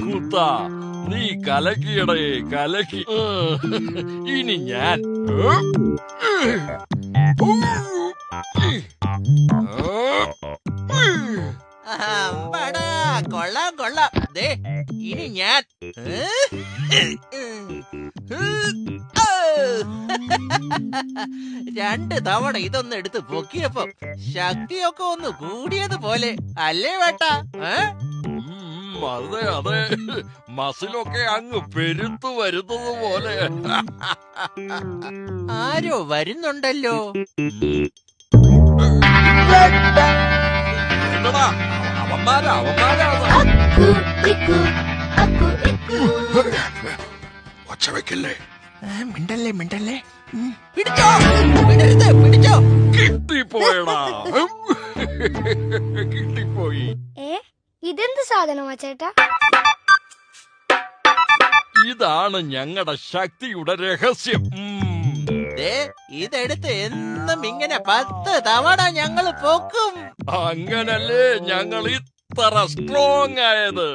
കൂത്താ, നീ കലക്കിയടേ, കലക്കി. ഇനി ഞാൻ കൊള്ളാം കൊള്ളാം. ദേ ഇനി ഞാൻ രണ്ട് തവണ ഇതൊന്ന് എടുത്ത് പൊക്കിയപ്പോ ശക്തിയൊക്കെ ഒന്ന് കൂടിയതുപോലെ അല്ലേ വേട്ടാ? അതെ അതെ, മസിലൊക്കെ അങ്ങ് പെരുത്തു വരുന്നത് പോലെ. ആരോ വരുന്നുണ്ടല്ലോ. അവന്മാരാ ഒച്ച വെക്കല്ലേ. മിണ്ടല്ലേ മിണ്ടല്ലേ. പിടിച്ചോ, വിടരുത്, പിടിച്ചോ. കിട്ടിപ്പോയടാ, കിട്ടിപ്പോയി. ഇതെന്ത് സാധനമാ ചേട്ടാ? ഇതാണ് ഞങ്ങളുടെ ശക്തിയുടെ രഹസ്യം. ഇതെടുത്ത് എന്നും ഇങ്ങനെ 10 തവണ ഞങ്ങള് പൊക്കും. അങ്ങനല്ലേ ഞങ്ങൾ ഇത്ര സ്ട്രോങ് ആയത്.